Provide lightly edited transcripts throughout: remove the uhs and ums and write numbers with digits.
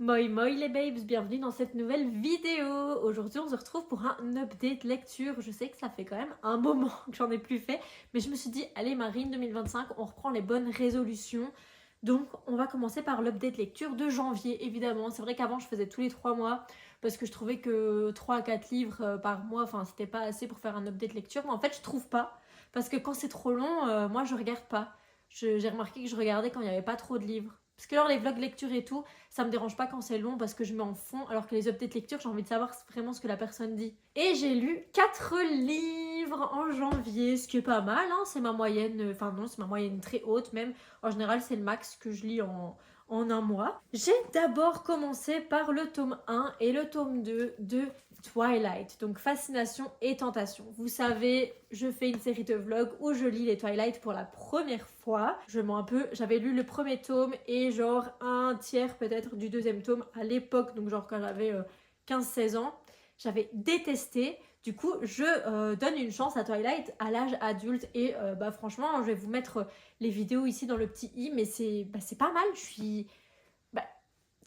Moi moi les babes, bienvenue dans cette nouvelle vidéo. Aujourd'hui on se retrouve pour un update lecture. Je sais que ça fait quand même un moment que j'en ai plus fait, mais je me suis dit allez Marine, 2025 on reprend les bonnes résolutions. Donc on va commencer par l'update lecture de janvier évidemment. C'est vrai qu'avant je faisais tous les 3 mois parce que je trouvais que 3 à 4 livres par mois, enfin c'était pas assez pour faire un update lecture. Mais en fait je trouve pas, parce que quand c'est trop long, moi je regarde pas. J'ai remarqué que je regardais quand il n'y avait pas trop de livres. Parce que alors les vlogs lecture et tout, ça me dérange pas quand c'est long parce que je mets en fond, alors que les updates lecture, j'ai envie de savoir vraiment ce que la personne dit. Et j'ai lu 4 livres en janvier, ce qui est pas mal, hein. C'est ma moyenne, enfin non, c'est ma moyenne très haute même. En général, c'est le max que je lis en un mois. J'ai d'abord commencé par le tome 1 et le tome 2 de Twilight, donc Fascination et Tentation. Vous savez, je fais une série de vlogs où je lis les Twilight pour la première fois. J'avais lu le premier tome et genre un tiers peut-être du deuxième tome à l'époque, donc genre quand j'avais 15-16 ans. J'avais détesté. Du coup, je donne une chance à Twilight à l'âge adulte et franchement, je vais vous mettre les vidéos ici dans le petit i, mais c'est pas mal. Je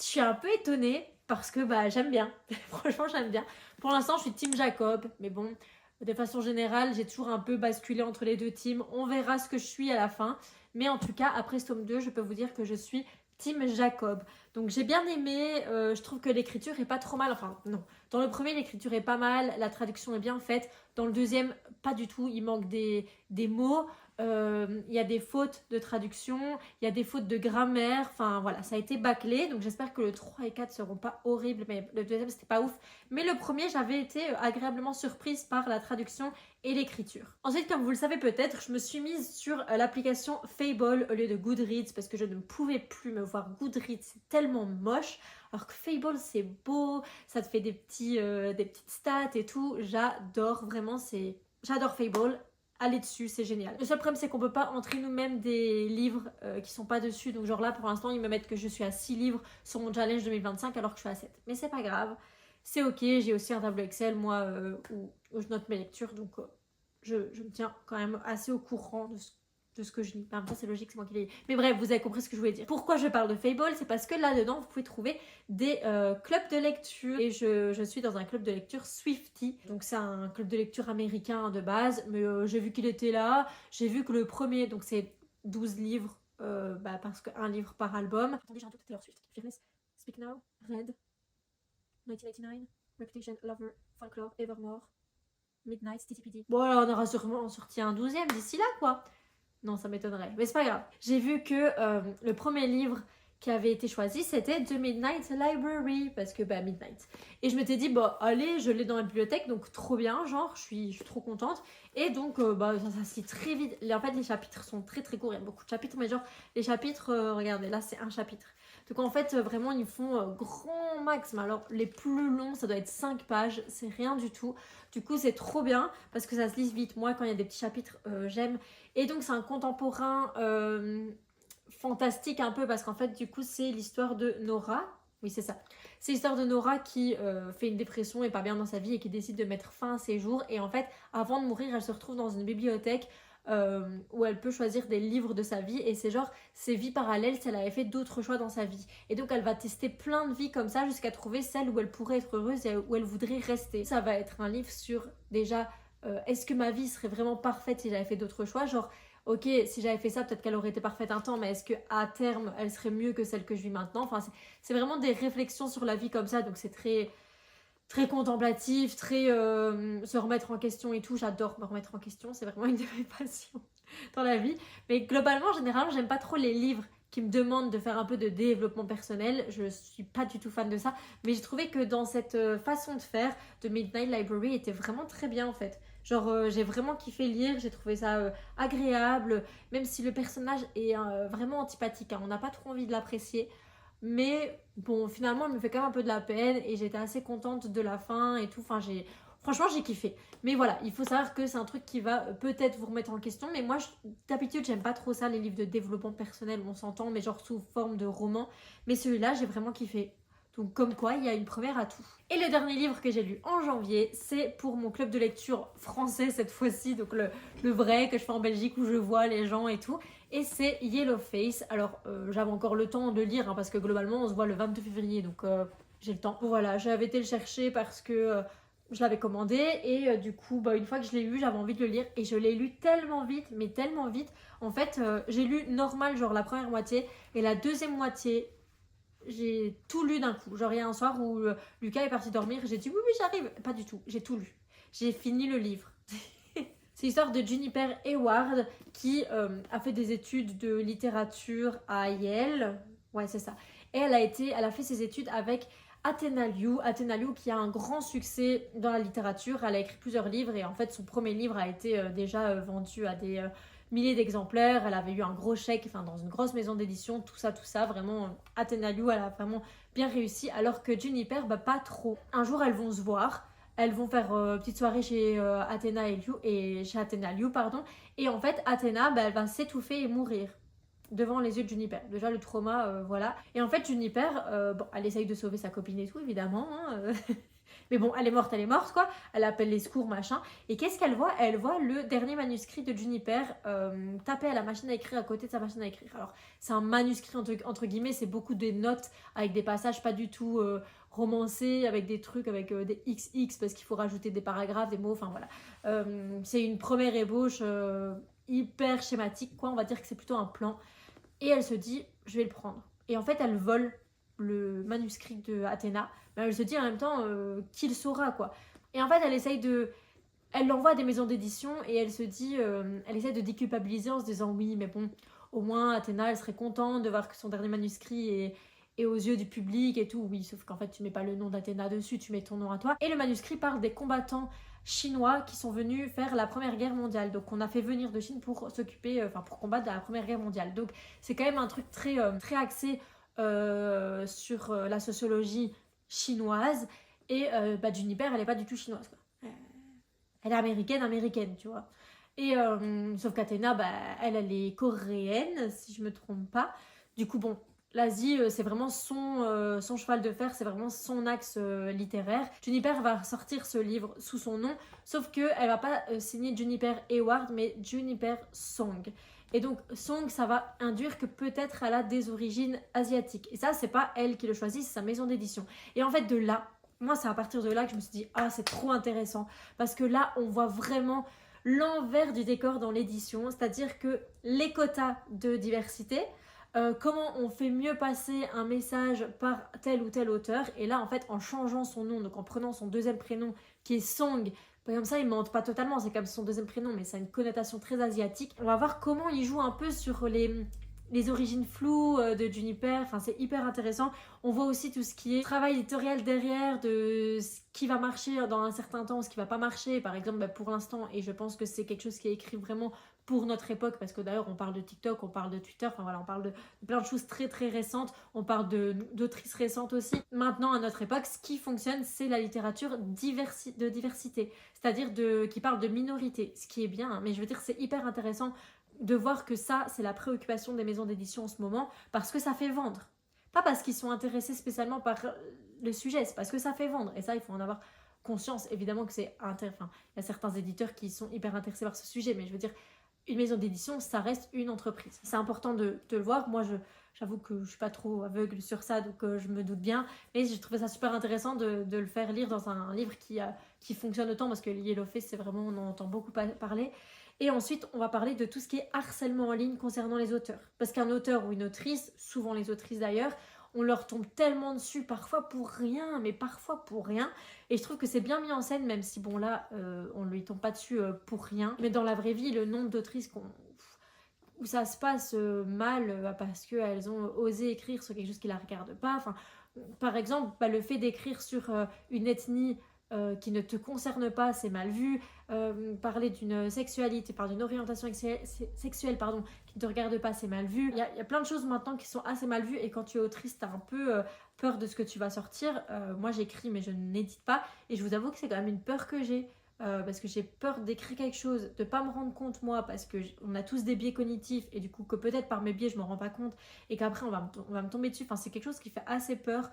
suis un peu étonnée parce que j'aime bien. Franchement, j'aime bien. Pour l'instant, je suis team Jacob, mais bon, de façon générale, j'ai toujours un peu basculé entre les deux teams. On verra ce que je suis à la fin. Mais en tout cas, après ce tome 2, je peux vous dire que je suis team Jacob. Donc j'ai bien aimé, je trouve que l'écriture est pas trop mal. Enfin, non. Dans le premier, l'écriture est pas mal, la traduction est bien faite. Dans le deuxième, pas du tout. Il manque des mots. Il y a des fautes de traduction, il y a des fautes de grammaire, enfin voilà, ça a été bâclé, donc j'espère que le 3 et 4 seront pas horribles, mais le deuxième c'était pas ouf. Mais le premier, j'avais été agréablement surprise par la traduction et l'écriture. Ensuite, comme vous le savez peut-être, je me suis mise sur l'application Fable au lieu de Goodreads parce que je ne pouvais plus me voir Goodreads, c'est tellement moche. Alors que Fable c'est beau, ça te fait des petites stats et tout, j'adore vraiment, j'adore Fable. Allez dessus, c'est génial. Le seul problème, c'est qu'on peut pas entrer nous-mêmes des livres qui sont pas dessus. Donc, genre là, pour l'instant, ils me mettent que je suis à 6 livres sur mon challenge 2025 alors que je suis à 7. Mais c'est pas grave. C'est ok. J'ai aussi un tableau Excel, moi, où je note mes lectures. Donc, je me tiens quand même assez au courant de ce que je lis. En même temps, c'est logique, c'est moi qui l'ai. Mais bref, vous avez compris ce que je voulais dire. Pourquoi je parle de Fable? C'est parce que là-dedans, vous pouvez trouver des clubs de lecture. Et je suis dans un club de lecture Swifty. Donc, c'est un club de lecture américain de base. Mais j'ai vu qu'il était là. J'ai vu que le premier, donc c'est 12 livres. Parce qu'un livre par album. Attendez, j'ai un doute, Taylor Swift. Fearless, Speak Now, Red, 1989, Reputation, Lover, Folklore, Evermore, Midnight, TTPD. Bon, alors on aura sûrement sorti un 12e d'ici là, quoi. Non, ça m'étonnerait. Mais c'est pas grave. J'ai vu que le premier livre qui avait été choisi, c'était The Midnight Library. Parce que, Midnight. Et je m'étais dit, allez, je l'ai dans la bibliothèque. Donc, trop bien, genre, je suis trop contente. Et donc, ça se lit très vite. En fait, les chapitres sont très très courts. Il y a beaucoup de chapitres. Mais genre, les chapitres, regardez, là, c'est un chapitre. Donc, en fait, vraiment, ils font grand max. Mais alors, les plus longs, ça doit être 5 pages. C'est rien du tout. Du coup, c'est trop bien. Parce que ça se lit vite. Moi, quand il y a des petits chapitres, j'aime. Et donc c'est un contemporain fantastique un peu parce qu'en fait du coup c'est l'histoire de Nora. Oui c'est ça. C'est l'histoire de Nora qui fait une dépression et pas bien dans sa vie et qui décide de mettre fin à ses jours. Et en fait avant de mourir elle se retrouve dans une bibliothèque où elle peut choisir des livres de sa vie. Et c'est genre ses vies parallèles si elle avait fait d'autres choix dans sa vie. Et donc elle va tester plein de vies comme ça jusqu'à trouver celle où elle pourrait être heureuse et où elle voudrait rester. Ça va être un livre sur déjà... est-ce que ma vie serait vraiment parfaite si j'avais fait d'autres choix? Genre, ok, si j'avais fait ça, peut-être qu'elle aurait été parfaite un temps, mais est-ce qu'à terme, elle serait mieux que celle que je vis maintenant? Enfin, c'est vraiment des réflexions sur la vie comme ça, donc c'est très, très contemplatif, très se remettre en question et tout. J'adore me remettre en question, c'est vraiment une de mes passions dans la vie. Mais globalement, généralement, j'aime pas trop les livres qui me demandent de faire un peu de développement personnel. Je suis pas du tout fan de ça, mais j'ai trouvé que dans cette façon de faire de Midnight Library était vraiment très bien en fait. Genre j'ai vraiment kiffé lire, j'ai trouvé ça agréable, même si le personnage est vraiment antipathique, hein. On n'a pas trop envie de l'apprécier. Mais bon, finalement, elle me fait quand même un peu de la peine et j'étais assez contente de la fin et tout. Enfin, franchement, j'ai kiffé. Mais voilà, il faut savoir que c'est un truc qui va peut-être vous remettre en question. Mais moi, d'habitude, j'aime pas trop ça, les livres de développement personnel, on s'entend, mais genre sous forme de roman. Mais celui-là, j'ai vraiment kiffé. Donc comme quoi, il y a une première à tout. Et le dernier livre que j'ai lu en janvier, c'est pour mon club de lecture français cette fois-ci. Donc le vrai que je fais en Belgique où je vois les gens et tout. et c'est Yellowface. Alors j'avais encore le temps de lire, hein, parce que globalement on se voit le 22 février, donc j'ai le temps. Voilà, j'avais été le chercher parce que je l'avais commandé, et du coup une fois que je l'ai lu, j'avais envie de le lire, et je l'ai lu tellement vite, mais tellement vite. En fait j'ai lu normal, genre la première moitié, et la deuxième moitié j'ai tout lu d'un coup. Genre il y a un soir où Lucas est parti dormir, j'ai dit oui oui j'arrive, pas du tout, j'ai tout lu, j'ai fini le livre. C'est l'histoire de Juniper Hayward qui a fait des études de littérature à Yale. Ouais, c'est ça. Et elle a fait ses études avec Athena Liu. Athena Liu qui a un grand succès dans la littérature. Elle a écrit plusieurs livres, et en fait son premier livre a été déjà vendu à des milliers d'exemplaires. Elle avait eu un gros chèque, enfin dans une grosse maison d'édition, tout ça. Vraiment, Athena Liu, elle a vraiment bien réussi, alors que Juniper, pas trop. Un jour, elles vont se voir. Elles vont faire petite soirée chez Athena et chez Athena Liu, pardon. Et en fait, Athena, elle va s'étouffer et mourir devant les yeux de Juniper. Déjà le trauma, voilà. Et en fait, Juniper, elle essaye de sauver sa copine et tout, évidemment. Hein. Mais bon, elle est morte, quoi. Elle appelle les secours, machin. Et qu'est-ce qu'elle voit? Elle voit le dernier manuscrit de Juniper tapé à la machine à écrire, à côté de sa machine à écrire. Alors, c'est un manuscrit, entre guillemets, c'est beaucoup des notes avec des passages pas du tout romancés, avec des trucs, avec des XX, parce qu'il faut rajouter des paragraphes, des mots, enfin voilà. C'est une première ébauche hyper schématique, quoi. On va dire que c'est plutôt un plan. Et elle se dit, je vais le prendre. Et en fait, elle vole le manuscrit de Athéna, mais elle se dit en même temps qui le saura, quoi. Et en fait, elle l'envoie à des maisons d'édition, et elle se dit, elle essaie de déculpabiliser en se disant oui, mais bon, au moins Athéna, elle serait contente de voir que son dernier manuscrit est aux yeux du public et tout. Oui, sauf qu'en fait, tu mets pas le nom d'Athéna dessus, tu mets ton nom à toi. Et le manuscrit parle des combattants chinois qui sont venus faire la Première Guerre mondiale. Donc on a fait venir de Chine pour s'occuper, pour combattre dans la Première Guerre mondiale. Donc c'est quand même un truc très, très axé sur la sociologie chinoise. Et Juniper, elle est pas du tout chinoise, quoi. Elle est américaine, tu vois. Et sauf qu'Athéna, elle est coréenne, si je me trompe pas. Du coup, bon, l'Asie, c'est vraiment son cheval de fer, c'est vraiment son axe littéraire. Juniper va sortir ce livre sous son nom, sauf qu'elle va pas signer Juniper Hayward, mais Juniper Song. Et donc, Song, ça va induire que peut-être elle a des origines asiatiques. Et ça, c'est pas elle qui le choisit, c'est sa maison d'édition. Et en fait, de là, moi, c'est à partir de là que je me suis dit, ah, c'est trop intéressant. Parce que là, on voit vraiment l'envers du décor dans l'édition, c'est-à-dire que les quotas de diversité, comment on fait mieux passer un message par tel ou tel auteur. Et là, en fait, en changeant son nom, donc en prenant son deuxième prénom qui est Song, comme ça, il ne mente pas totalement, c'est comme son deuxième prénom, mais ça a une connotation très asiatique. On va voir comment il joue un peu sur les origines floues de Juniper, enfin c'est hyper intéressant. On voit aussi tout ce qui est travail éditorial derrière, de ce qui va marcher dans un certain temps, ce qui va pas marcher, par exemple pour l'instant, et je pense que c'est quelque chose qui est écrit vraiment pour notre époque, parce que d'ailleurs on parle de TikTok, on parle de Twitter, enfin voilà, on parle de plein de choses très très récentes, on parle d'autrices récentes aussi. Maintenant à notre époque, ce qui fonctionne, c'est la littérature de diversité, c'est-à-dire qui parle de minorité, ce qui est bien, hein, mais je veux dire c'est hyper intéressant de voir que ça, c'est la préoccupation des maisons d'édition en ce moment, parce que ça fait vendre. Pas parce qu'ils sont intéressés spécialement par le sujet, c'est parce que ça fait vendre. Et ça, il faut en avoir conscience. Évidemment que c'est il y a certains éditeurs qui sont hyper intéressés par ce sujet, mais je veux dire, une maison d'édition, ça reste une entreprise. C'est important de le voir. Moi, j'avoue que je suis pas trop aveugle sur ça, donc je me doute bien. Mais j'ai trouvé ça super intéressant de le faire lire dans un livre qui fonctionne autant, parce que Yellowface, c'est vraiment, on en entend beaucoup parler. Et ensuite, on va parler de tout ce qui est harcèlement en ligne concernant les auteurs. Parce qu'un auteur ou une autrice, souvent les autrices d'ailleurs, on leur tombe tellement dessus, parfois pour rien, mais parfois pour rien. Et je trouve que c'est bien mis en scène, même si bon là, on ne lui tombe pas dessus pour rien. Mais dans la vraie vie, le nombre d'autrices où ça se passe mal parce qu'elles ont osé écrire sur quelque chose qui ne la regarde pas. Enfin, par exemple, le fait d'écrire sur une ethnie qui ne te concerne pas, c'est mal vu. Parler d'une sexualité, d'une orientation sexuelle, qui ne te regarde pas, c'est mal vu. Il y a plein de choses maintenant qui sont assez mal vues, et quand tu es autrice, tu as un peu peur de ce que tu vas sortir. Moi, j'écris, mais je n'édite pas, et je vous avoue que c'est quand même une peur que j'ai. Parce que j'ai peur d'écrire quelque chose, de pas me rendre compte moi, parce que on a tous des biais cognitifs, et du coup que peut-être par mes biais je me rends pas compte, et qu'après on va me tomber dessus. Enfin, c'est quelque chose qui fait assez peur.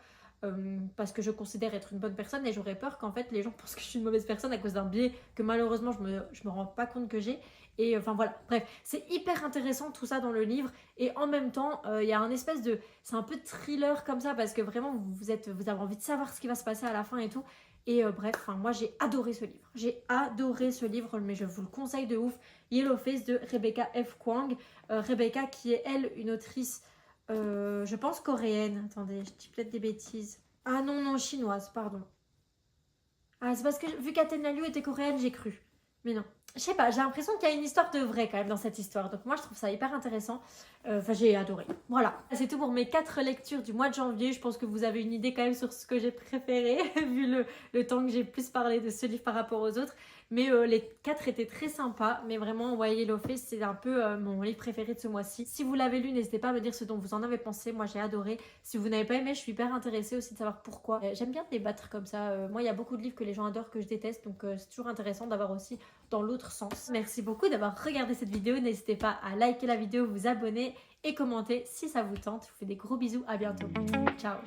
parce que je considère être une bonne personne et j'aurais peur qu'en fait les gens pensent que je suis une mauvaise personne à cause d'un biais que malheureusement je me rends pas compte que j'ai. Et enfin voilà, bref, c'est hyper intéressant tout ça dans le livre et en même temps il y a un espèce de... C'est un peu thriller comme ça parce que vraiment vous avez envie de savoir ce qui va se passer à la fin et tout. Et bref, moi j'ai adoré ce livre. J'ai adoré ce livre, mais je vous le conseille de ouf. Yellowface de Rebecca F. Kuang. Rebecca qui est elle une autrice, je pense coréenne. Attendez, je dis peut-être des bêtises. Ah non, non, chinoise, pardon. Ah, c'est parce que vu qu'Athena Liu était coréenne, j'ai cru. Mais non. Je sais pas, j'ai l'impression qu'il y a une histoire de vrai quand même dans cette histoire. Donc moi, je trouve ça hyper intéressant. Enfin, j'ai adoré. Voilà. C'est tout pour mes 4 lectures du mois de janvier. Je pense que vous avez une idée quand même sur ce que j'ai préféré, vu le temps que j'ai plus parlé de ce livre par rapport aux autres. Mais les 4 étaient très sympas. Mais vraiment, ouais, Yellowface, c'est un peu mon livre préféré de ce mois-ci. Si vous l'avez lu, n'hésitez pas à me dire ce dont vous en avez pensé. Moi, j'ai adoré. Si vous n'avez pas aimé, je suis hyper intéressée aussi de savoir pourquoi. J'aime bien débattre comme ça. Moi, il y a beaucoup de livres que les gens adorent, que je déteste. Donc, c'est toujours intéressant d'avoir aussi dans l'autre sens. Merci beaucoup d'avoir regardé cette vidéo. N'hésitez pas à liker la vidéo, vous abonner et commenter si ça vous tente. Je vous fais des gros bisous. À bientôt. Ciao.